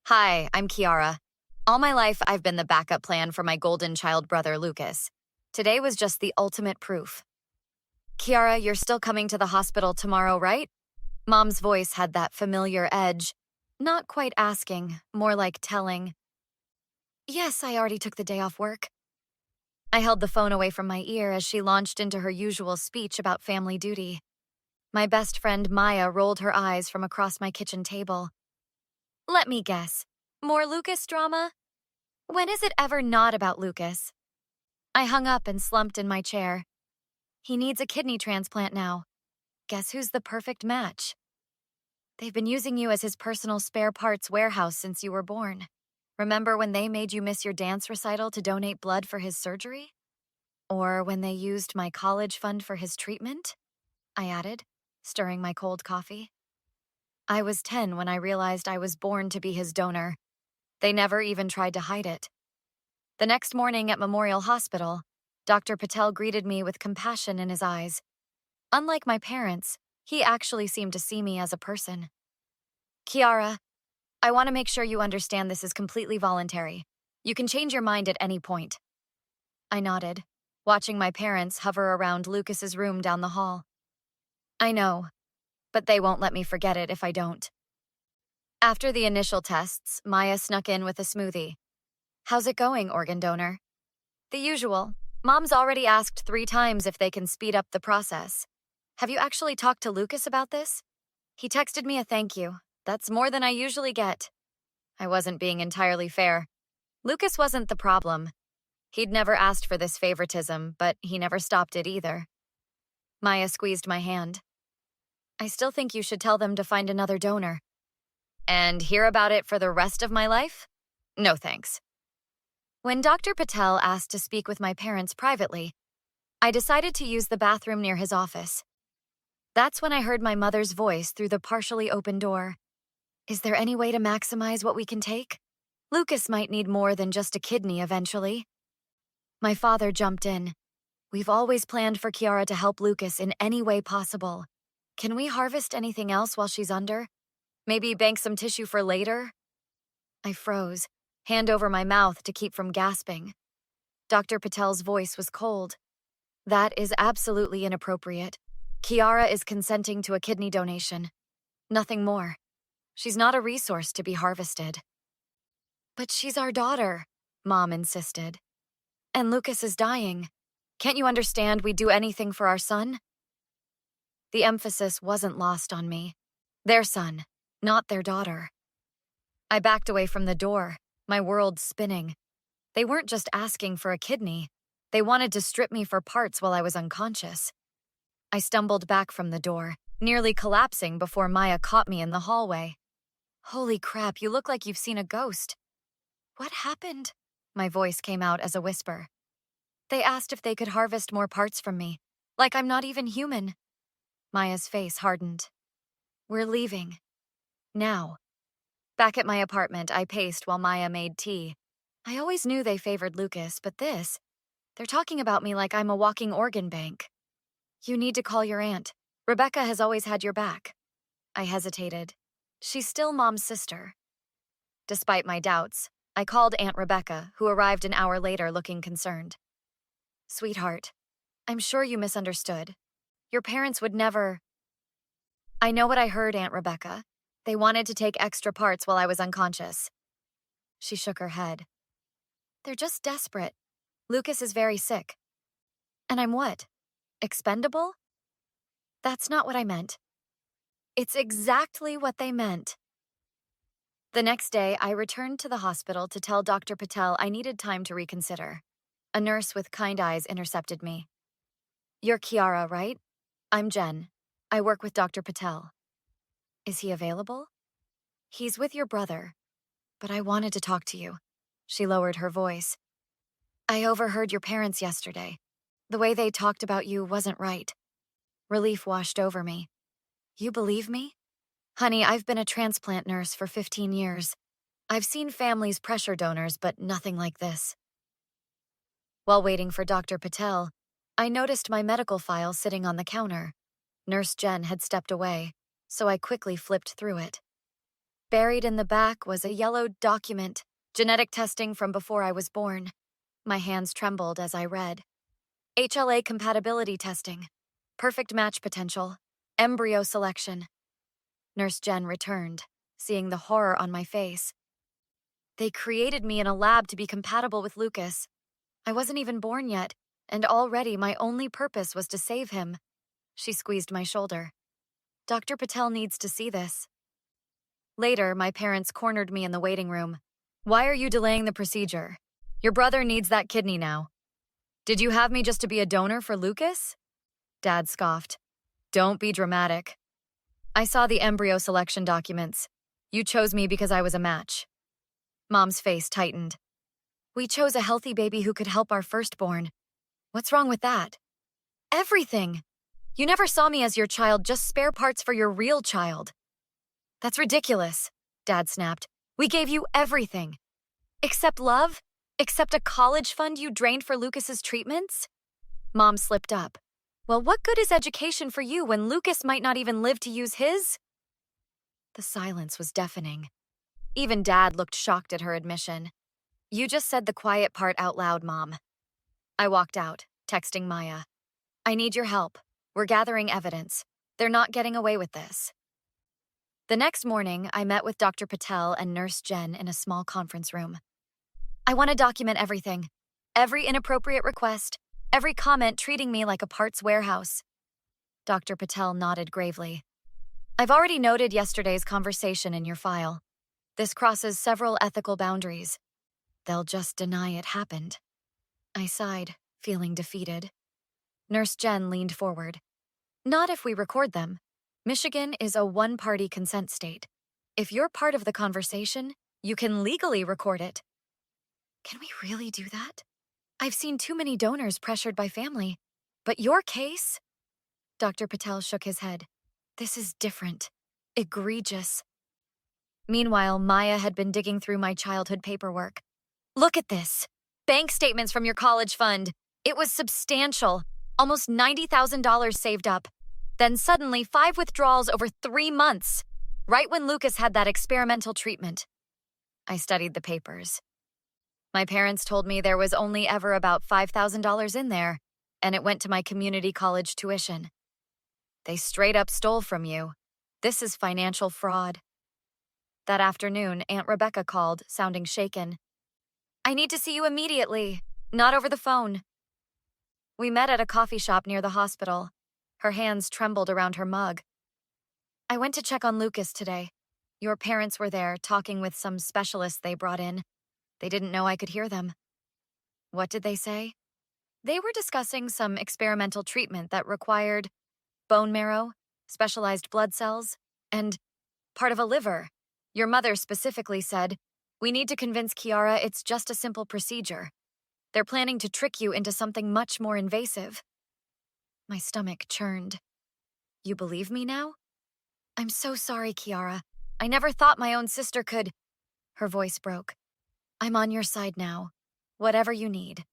Hi, I'm Kiara. All my life, I've been the backup plan for my golden child brother, Lucas. Today was just the ultimate proof. Kiara, you're still coming to the hospital tomorrow, right? Mom's voice had that familiar edge. Not quite asking, more like telling. Yes, I already took the day off work. I held the phone away from my ear as she launched into her usual speech about family duty. My best friend Maya rolled her eyes from across my kitchen table. Let me guess. More Lucas drama? When is it ever not about Lucas? I hung up and slumped in my chair. He needs a kidney transplant now. Guess who's the perfect match? They've been using you as his personal spare parts warehouse since you were born. Remember when they made you miss your dance recital to donate blood for his surgery? Or when they used my college fund for his treatment? I added, stirring my cold coffee. I was 10 when I realized I was born to be his donor. They never even tried to hide it. The next morning at Memorial Hospital, Dr. Patel greeted me with compassion in his eyes. Unlike my parents, he actually seemed to see me as a person. Kiara, I want to make sure you understand this is completely voluntary. You can change your mind at any point. I nodded, watching my parents hover around Lucas's room down the hall. I know, but they won't let me forget it if I don't. After the initial tests, Maya snuck in with a smoothie. How's it going, organ donor? The usual. Mom's already asked 3 times if they can speed up the process. Have you actually talked to Lucas about this? He texted me a thank you. That's more than I usually get. I wasn't being entirely fair. Lucas wasn't the problem. He'd never asked for this favoritism, but he never stopped it either. Maya squeezed my hand. I still think you should tell them to find another donor. And hear about it for the rest of my life? No thanks. When Dr. Patel asked to speak with my parents privately, I decided to use the bathroom near his office. That's when I heard my mother's voice through the partially open door. Is there any way to maximize what we can take? Lucas might need more than just a kidney eventually. My father jumped in. We've always planned for Kiara to help Lucas in any way possible. Can we harvest anything else while she's under? Maybe bank some tissue for later? I froze, hand over my mouth to keep from gasping. Dr. Patel's voice was cold. That is absolutely inappropriate. Kiara is consenting to a kidney donation. Nothing more. She's not a resource to be harvested. But she's our daughter, Mom insisted. And Lucas is dying. Can't you understand we'd do anything for our son? The emphasis wasn't lost on me. Their son, not their daughter. I backed away from the door, my world spinning. They weren't just asking for a kidney. They wanted to strip me for parts while I was unconscious. I stumbled back from the door, nearly collapsing before Maya caught me in the hallway. Holy crap, you look like you've seen a ghost. What happened? My voice came out as a whisper. They asked if they could harvest more parts from me, like I'm not even human. Maya's face hardened. We're leaving. Now. Back at my apartment, I paced while Maya made tea. I always knew they favored Lucas, but they're talking about me like I'm a walking organ bank. You need to call your aunt. Rebecca has always had your back. I hesitated. She's still Mom's sister. Despite my doubts, I called Aunt Rebecca, who arrived an hour later looking concerned. Sweetheart, I'm sure you misunderstood. Your parents would never... I know what I heard, Aunt Rebecca. They wanted to take extra parts while I was unconscious. She shook her head. They're just desperate. Lucas is very sick. And I'm what? Expendable? That's not what I meant. It's exactly what they meant. The next day, I returned to the hospital to tell Dr. Patel I needed time to reconsider. A nurse with kind eyes intercepted me. You're Kiara, right? I'm Jen. I work with Dr. Patel. Is he available? He's with your brother, but I wanted to talk to you. She lowered her voice. I overheard your parents yesterday. The way they talked about you wasn't right. Relief washed over me. You believe me? Honey, I've been a transplant nurse for 15 years. I've seen families pressure donors, but nothing like this. While waiting for Dr. Patel, I noticed my medical file sitting on the counter. Nurse Jen had stepped away, so I quickly flipped through it. Buried in the back was a yellow document, genetic testing from before I was born. My hands trembled as I read. HLA compatibility testing. Perfect match potential. Embryo selection. Nurse Jen returned, seeing the horror on my face. They created me in a lab to be compatible with Lucas. I wasn't even born yet, and already my only purpose was to save him. She squeezed my shoulder. Dr. Patel needs to see this. Later, my parents cornered me in the waiting room. Why are you delaying the procedure? Your brother needs that kidney now. Did you have me just to be a donor for Lucas? Dad scoffed. Don't be dramatic. I saw the embryo selection documents. You chose me because I was a match. Mom's face tightened. We chose a healthy baby who could help our firstborn. What's wrong with that? Everything. You never saw me as your child, just spare parts for your real child. That's ridiculous, Dad snapped. We gave you everything. Except love? Except a college fund you drained for Lucas's treatments? Mom slipped up. Well, what good is education for you when Lucas might not even live to use his? The silence was deafening. Even Dad looked shocked at her admission. You just said the quiet part out loud, Mom. I walked out, texting Maya. I need your help. We're gathering evidence. They're not getting away with this. The next morning, I met with Dr. Patel and Nurse Jen in a small conference room. I want to document everything. Every inappropriate request, every comment treating me like a parts warehouse. Dr. Patel nodded gravely. I've already noted yesterday's conversation in your file. This crosses several ethical boundaries. They'll just deny it happened. I sighed, feeling defeated. Nurse Jen leaned forward. Not if we record them. Michigan is a one-party consent state. If you're part of the conversation, you can legally record it. Can we really do that? I've seen too many donors pressured by family. But your case? Dr. Patel shook his head. This is different. Egregious. Meanwhile, Maya had been digging through my childhood paperwork. Look at this. Bank statements from your college fund. It was substantial. Almost $90,000 saved up. Then suddenly 5 withdrawals over 3 months, right when Lucas had that experimental treatment. I studied the papers. My parents told me there was only ever about $5,000 in there, and it went to my community college tuition. They straight up stole from you. This is financial fraud. That afternoon, Aunt Rebecca called, sounding shaken. I need to see you immediately, not over the phone. We met at a coffee shop near the hospital. Her hands trembled around her mug. I went to check on Lucas today. Your parents were there, talking with some specialists they brought in. They didn't know I could hear them. What did they say? They were discussing some experimental treatment that required bone marrow, specialized blood cells, and part of a liver. Your mother specifically said, we need to convince Kiara it's just a simple procedure. They're planning to trick you into something much more invasive. My stomach churned. You believe me now? I'm so sorry, Kiara. I never thought my own sister could. Her voice broke. I'm on your side now. Whatever you need.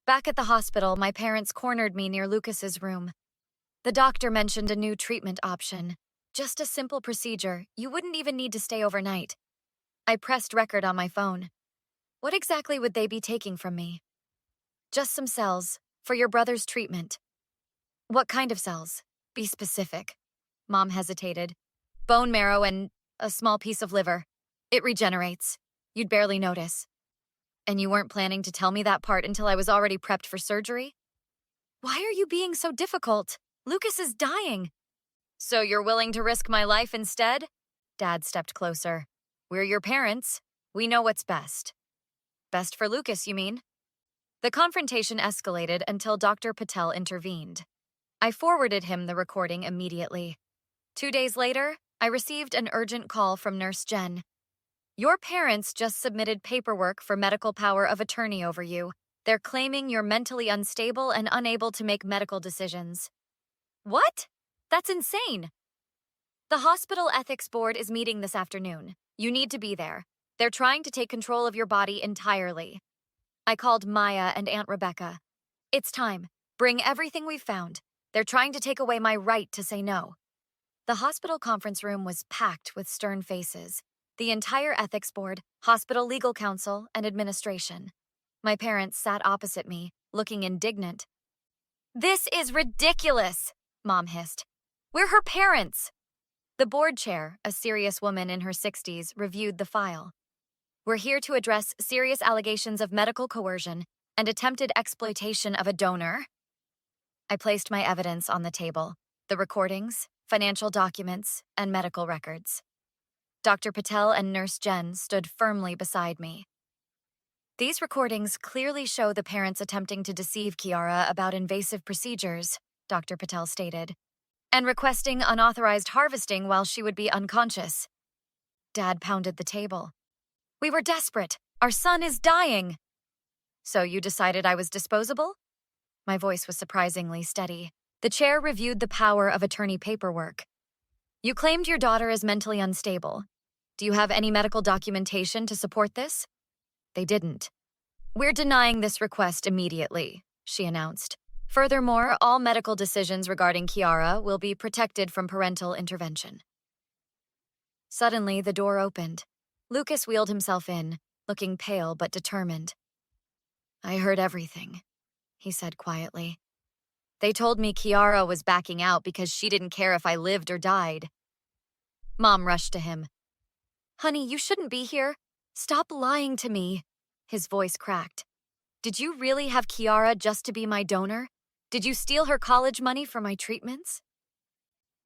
Back at the hospital, my parents cornered me near Lucas's room. The doctor mentioned a new treatment option. Just a simple procedure. You wouldn't even need to stay overnight. I pressed record on my phone. What exactly would they be taking from me? Just some cells for your brother's treatment. What kind of cells? Be specific. Mom hesitated. Bone marrow and a small piece of liver. It regenerates. You'd barely notice. And you weren't planning to tell me that part until I was already prepped for surgery? Why are you being so difficult? Lucas is dying. So you're willing to risk my life instead? Dad stepped closer. We're your parents. We know what's best. Best for Lucas, you mean? The confrontation escalated until Dr. Patel intervened. I forwarded him the recording immediately. 2 days later, I received an urgent call from Nurse Jen. Your parents just submitted paperwork for medical power of attorney over you. They're claiming you're mentally unstable and unable to make medical decisions. What? That's insane. The hospital ethics board is meeting this afternoon. You need to be there. They're trying to take control of your body entirely. I called Maya and Aunt Rebecca. It's time. Bring everything we've found. They're trying to take away my right to say no. The hospital conference room was packed with stern faces. The entire ethics board, hospital legal counsel, and administration. My parents sat opposite me, looking indignant. "This is ridiculous," Mom hissed. "We're her parents." The board chair, a serious woman in her 60s, reviewed the file. "We're here to address serious allegations of medical coercion and attempted exploitation of a donor." I placed my evidence on the table: the recordings, financial documents, and medical records. Dr. Patel and Nurse Jen stood firmly beside me. "These recordings clearly show the parents attempting to deceive Kiara about invasive procedures," Dr. Patel stated, "and requesting unauthorized harvesting while she would be unconscious." Dad pounded the table. "We were desperate. Our son is dying." "So you decided I was disposable?" My voice was surprisingly steady. The chair reviewed the power of attorney paperwork. "You claimed your daughter is mentally unstable. Do you have any medical documentation to support this?" They didn't. "We're denying this request immediately," she announced. "Furthermore, all medical decisions regarding Kiara will be protected from parental intervention." Suddenly, the door opened. Lucas wheeled himself in, looking pale but determined. "I heard everything," he said quietly. "They told me Kiara was backing out because she didn't care if I lived or died." Mom rushed to him. "Honey, you shouldn't be here. Stop lying to me." His voice cracked. "Did you really have Kiara just to be my donor? Did you steal her college money for my treatments?"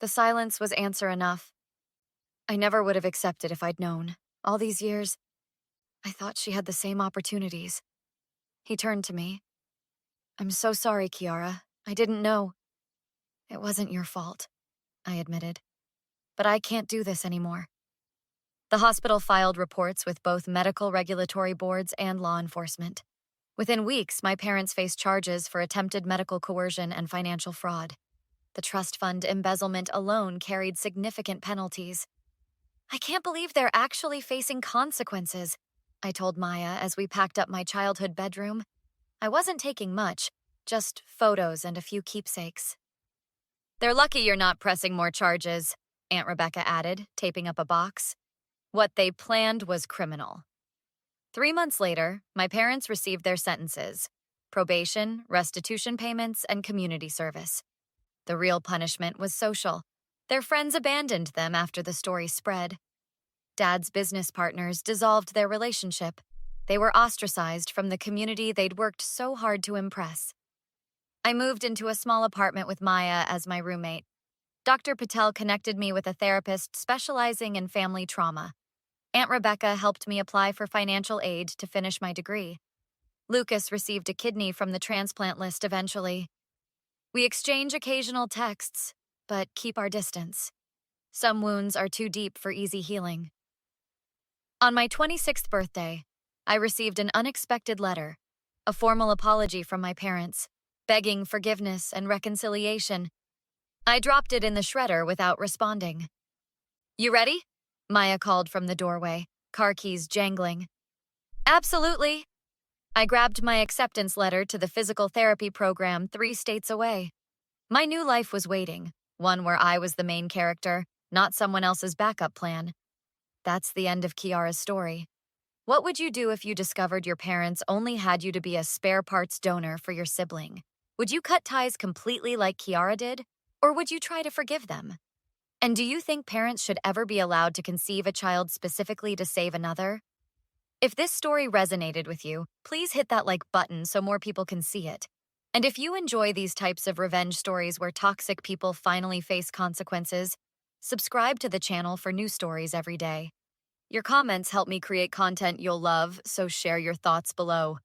The silence was answer enough. "I never would have accepted if I'd known. All these years, I thought she had the same opportunities." He turned to me. "I'm so sorry, Kiara. I didn't know." "It wasn't your fault," I admitted. "But I can't do this anymore." The hospital filed reports with both medical regulatory boards and law enforcement. Within weeks, my parents faced charges for attempted medical coercion and financial fraud. The trust fund embezzlement alone carried significant penalties. "I can't believe they're actually facing consequences," I told Maya as we packed up my childhood bedroom. I wasn't taking much, just photos and a few keepsakes. "They're lucky you're not pressing more charges," Aunt Rebecca added, taping up a box. "What they planned was criminal." 3 months later, my parents received their sentences: probation, restitution payments, and community service. The real punishment was social. Their friends abandoned them after the story spread. Dad's business partners dissolved their relationship. They were ostracized from the community they'd worked so hard to impress. I moved into a small apartment with Maya as my roommate. Dr. Patel connected me with a therapist specializing in family trauma. Aunt Rebecca helped me apply for financial aid to finish my degree. Lucas received a kidney from the transplant list eventually. We exchange occasional texts, but keep our distance. Some wounds are too deep for easy healing. On my 26th birthday, I received an unexpected letter, a formal apology from my parents, begging forgiveness and reconciliation. I dropped it in the shredder without responding. "You ready?" Maya called from the doorway, car keys jangling. "Absolutely." I grabbed my acceptance letter to the physical therapy program 3 states away. My new life was waiting, one where I was the main character, not someone else's backup plan. That's the end of Kiara's story. What would you do if you discovered your parents only had you to be a spare parts donor for your sibling? Would you cut ties completely like Kiara did, or would you try to forgive them? And do you think parents should ever be allowed to conceive a child specifically to save another? If this story resonated with you, please hit that like button so more people can see it. And if you enjoy these types of revenge stories where toxic people finally face consequences, subscribe to the channel for new stories every day. Your comments help me create content you'll love, so share your thoughts below.